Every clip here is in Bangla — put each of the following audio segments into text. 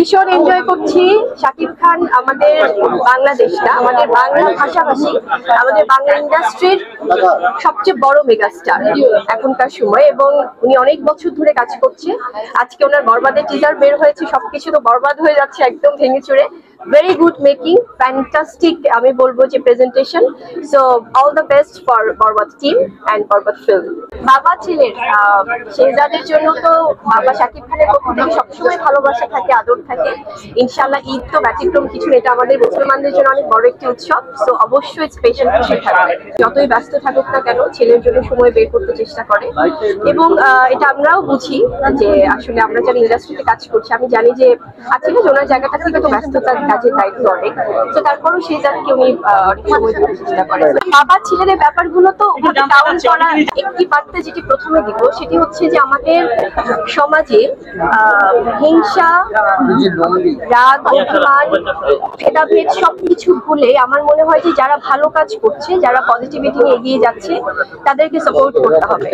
ভীষণ এনজয় করছি। শাকিব খান আমাদের বাংলাদেশটা, আমাদের বাংলা ভাষাভাষী, আমাদের বাংলা ইন্ডাস্ট্রির সবচেয়ে বড় মেগাস্টার এখনকার সময়, এবং উনি অনেক বছর ধরে কাজ করছে। আজকে ওনার বরবাদের টিজার বের হয়েছে, সবকিছু তো বরবাদ হয়ে যাচ্ছে একদম ভেঙে চুরে। ভেরি গুড মেকিং, ফ্যান্টাস্টিক আমি বলবো যে presentation. So all the best for Borbaad team and Borbaad film. বাবা ছেলের শেহজাদের জন্য তো বাবা শাকিব খানের পক্ষ থেকে সবসময় ভালোবাসা থাকে, আদর থাকে। ইনশাআল্লাহ ঈদ তো ব্যতিক্রম কিছু, এটা আমাদের মুসলমানদের জন্য অনেক বড় একটি উৎসব। সো অবশ্যই স্পেশাল খুশি থাকবে। যতই ব্যস্ত থাকুক না কেন, ছেলের জন্য সময় বের করতে চেষ্টা করে। এবং এটা আমরাও বুঝি যে আসলে আমরা যারা ইন্ডাস্ট্রিতে কাজ করছি, আমি জানি যে আছে না ওনার জায়গাটা থেকে তো ব্যস্ততার কাজের দায়িত্ব অনেক। তো তারপরেও সেই জাতকে উনি অনেক সময় দিতে চেষ্টা করে। বাবা ছেলের ব্যাপারগুলো তো ডাউন করা একটি বার্তা যেটি প্রথমে দিব, সেটি হচ্ছে যে আমাদের সমাজে হিংসা, রাগ, অভিমান, ভেদাভেদ সবকিছু ভুলে আমার মনে হয় যে যারা ভালো কাজ করছে, যারা পজিটিভিটি নিয়ে এগিয়ে যাচ্ছে, তাদেরকে সাপোর্ট করতে হবে।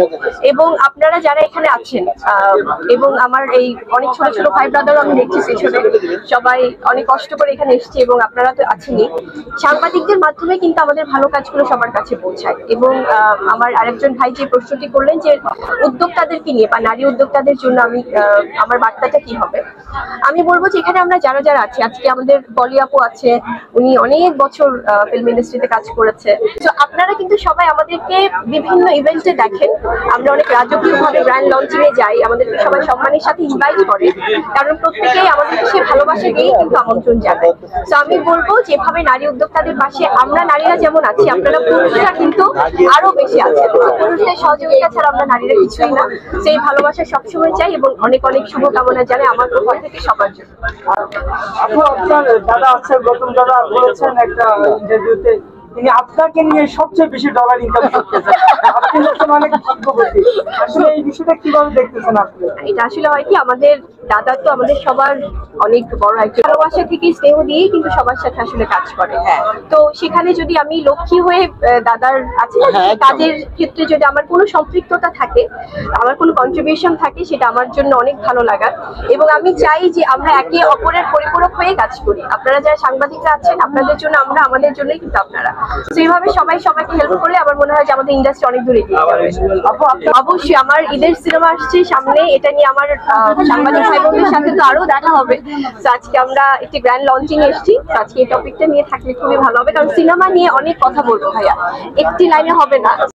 এবং আপনারা যারা এখানে আছেন, এবং আমার এই অনেক ছোট ছোট ভাই ব্রাদারও আমি দেখছি পেছনে, সবাই অনেক কষ্ট করে এখানে এসছে, এবং আপনারা তো আছেনই। সাংবাদিকদের মাধ্যমে কিন্তু আমাদের ভালো কাজগুলো সবার কাছে পৌঁছায়। এবং আমার আরেকজন ভাই যে প্রশ্নটি করলেন যে উদ্যোক্তাদেরকে নিয়ে বা নারী উদ্যোক্তাদের জন্য আমি আমার বার্তাটা কি হবে, আমি বলবো যে এখানে আমরা যারা যারা আছি, আজকে আমাদের পলি আপু আছে, উনি অনেক বছর ফিল্ম ইন্ডাস্ট্রিতে কাজ করেছে। তো আপনারা কিন্তু সবাই আমাদেরকে বিভিন্ন ইভেন্টে দেখেন, আমরা অনেক রাজকীয়ভাবে গ্র্যান্ড লঞ্চিং এ যাই, আমাদেরকে সবাই সম্মানের সাথে ইনভাইট করে, কারণ প্রত্যেকেই আমাদেরকে সে ভালোবাসা দিয়েই কিন্তু আমন্ত্রণ জানায়। তো আমি বলবো যেভাবে নারী উদ্যোক্তাদের পাশে আমরা নারীরা যেমন আছি, আপনারা পুরুষরা কিন্তু আরো বেশি আছেন। পুরুষদের সহযোগিতা ছাড়া আমরা নারীরা কিছুই না। সেই ভালোবাসা সবসময় চাই, এবং অনেক অনেক শুভকামনা জানাই আমার পক্ষ থেকে সবার জন্য। আপু, আপনার দাদা আছেন, গৌতম দাদা বলেছেন একটা ইন্টারভিউতে তিনি আপনাকে নিয়ে সবচেয়ে বেশি ডলার ইনকাম করতেছেন। আপনি অনেক ভাগ্যবতী। আসলে এই বিষয়টা কিভাবে দেখতেছেন আপনি? এটা আসলে হয় কি, আমাদের দাদা তো আমাদের সবার অনেক বড় একজন, ভালোবাসা থেকে স্নেহ দিয়েই কিন্তু সবার সাথে আসলে কাজ করে। হ্যাঁ, তো সেখানে যদি আমি লক্ষ্মী হয়ে দাদার আছে না কাজের ক্ষেত্রে যদি আমার কোনো সম্পৃক্ততা থাকে, আমার কোনো কন্ট্রিবিউশন থাকে, সেটা আমার জন্য অনেক ভালো লাগার। এবং আমি চাই যে আমরা একে অপরের পরিপূরক হয়ে কাজ করি। আপনারা যারা সাংবাদিকরা আছেন, আপনাদের জন্য আমরা, আমাদের জন্যই কিন্তু আপনারা। সেইভাবে সবাই সবাইকে হেল্প করলে আমার মনে হয় যে আমাদের ইন্ডাস্ট্রি অনেক দূর এগিয়ে যাবে। অবশ্যই আমার ঈদের সিনেমা আসছে সামনে, এটা নিয়ে আমার সাংবাদিক ভাই বোনদের সাথে তো আরো দেখা হবে। তো আজকে আমরা একটি গ্র্যান্ড লঞ্চিং এসেছি। আজকে এই টপিকটা নিয়ে থাকলে খুবই ভালো হবে, কারণ সিনেমা নিয়ে অনেক কথা বলবো ভাইয়া, একটি লাইনে হবে না।